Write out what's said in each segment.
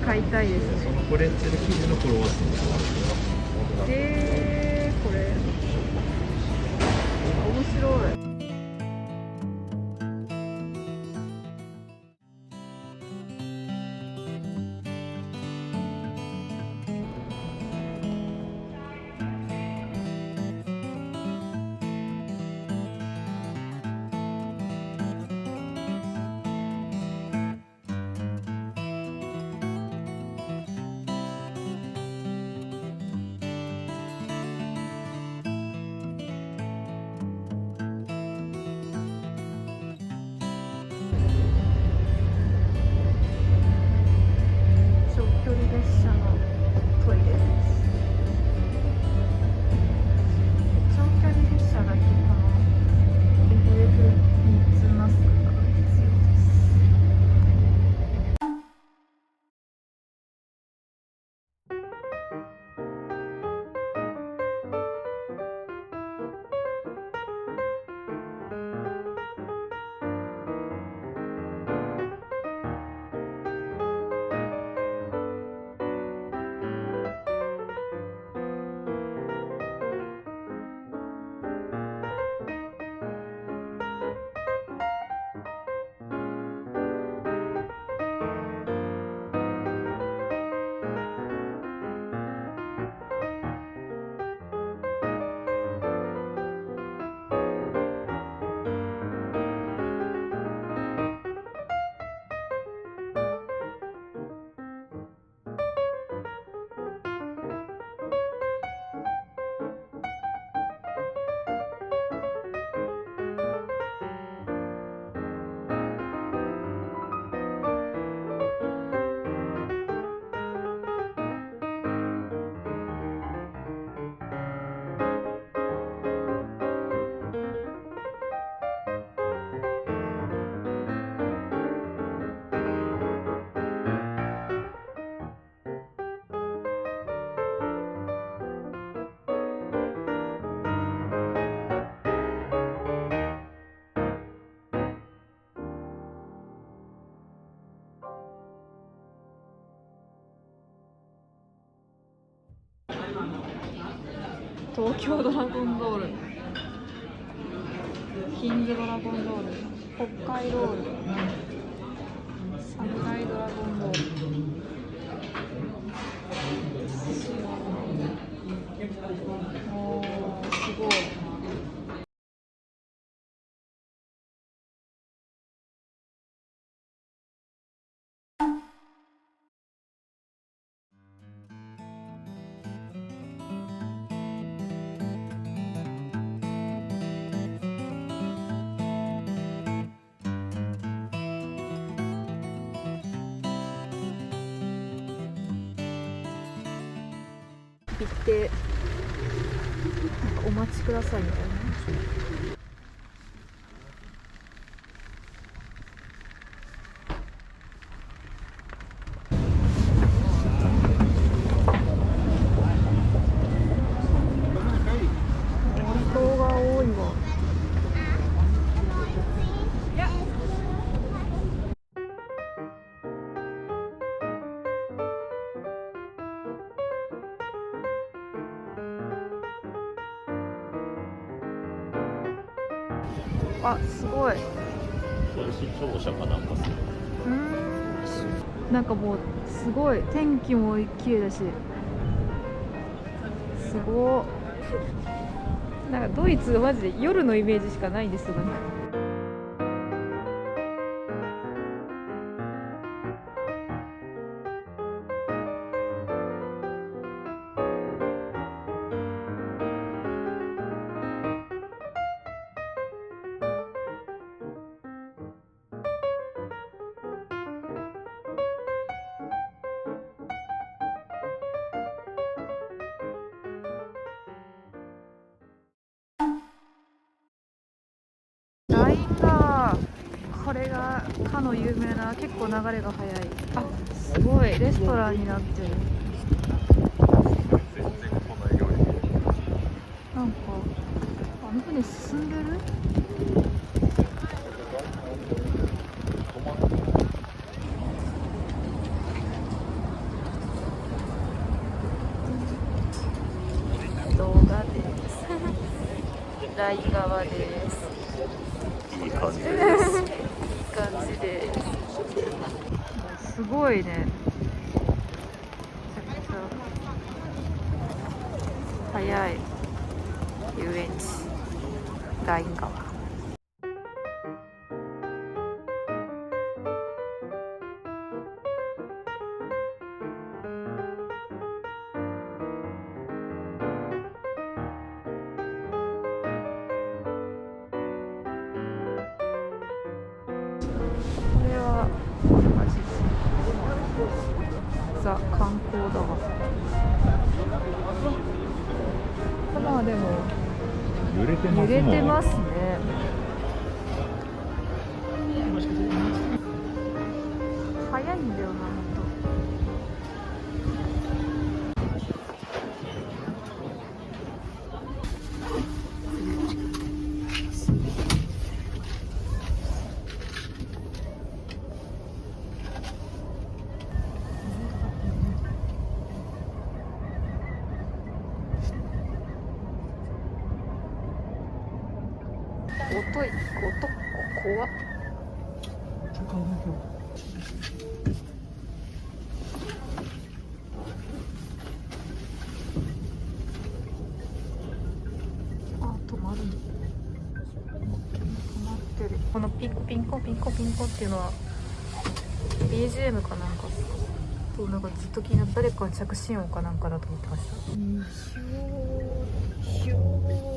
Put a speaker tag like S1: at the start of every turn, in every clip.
S1: 買いたいです。
S2: そのプレッツェル生地のクロワッサンもあるんだよ。
S1: これ面白い。長距離列車のトイレです。長距離列車だけこの FFP2 マスクが必要です。東京ドラゴンボール、キングドラゴンボール、北海ロール、サムライドラゴンボール、おー、すごい。行ってなんかお待ちくださいみたいな。人が多いわ。あ、すごい。
S2: 視聴者かなんかする。
S1: なんかもうすごい天気も綺麗だし、すごい。なんかドイツマジで夜のイメージしかないんですよ。なんかライン川、これがかの有名な、結構流れが速い。あ、すごいレストランになってる。なんかあの船進んでる。ごいね。めちゃくちゃ早い遊園地ライン川。これはマジでザ観光だわ。まあでも
S2: 揺れてますもん。
S1: 揺れてますね。早いんだよな、ほんと。音怖っ。あ、止まるの。止まってる。このピンコピンコピンコピンコっていうのは BGM かなんかと、なんかずっと気になって、誰かの着信音かなんかだと思ってました。ひょー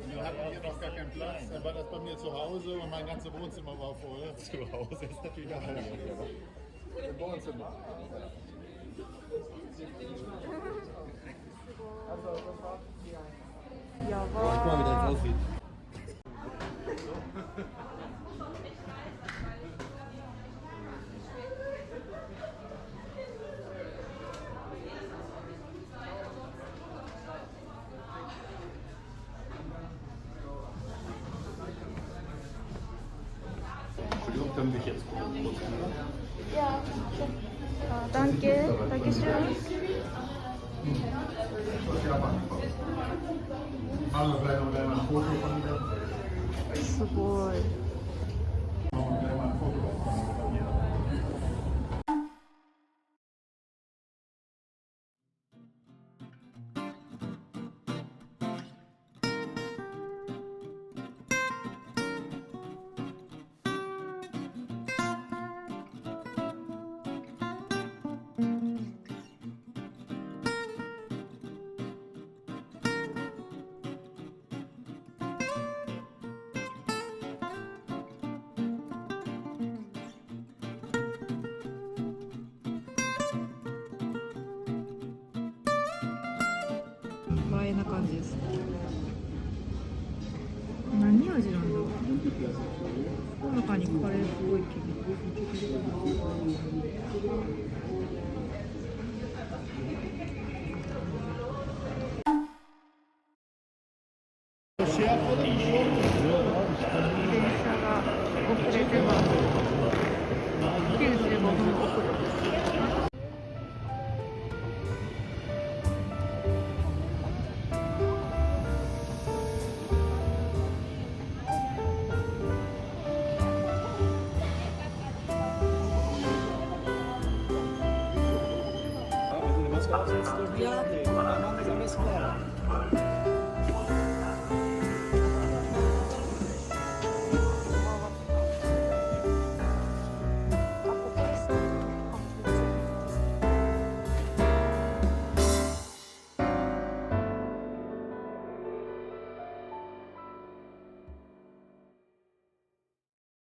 S3: Wir hatten hier noch gar keinen Platz, dann war das bei mir zu Hause und mein ganzes Wohnzimmer war voll.
S2: Zu Hause ist natürlich auch
S3: Im Wohnzimmer.
S1: Ja,
S2: Guck mal, wie das aussieht.
S3: Entschuldigung, können wir jetzt kurz
S1: Ja. Danke. Dankeschön.
S3: Machen wir vielleicht noch einmal ein Foto von mir.
S1: すごい。
S3: Machen wir gleich mal ein Foto von mir.
S1: 映えな感じです。何味なんだろう。ほのかにカレーっぽいけど。電車が遅れてます。95分遅れ。
S2: Ja.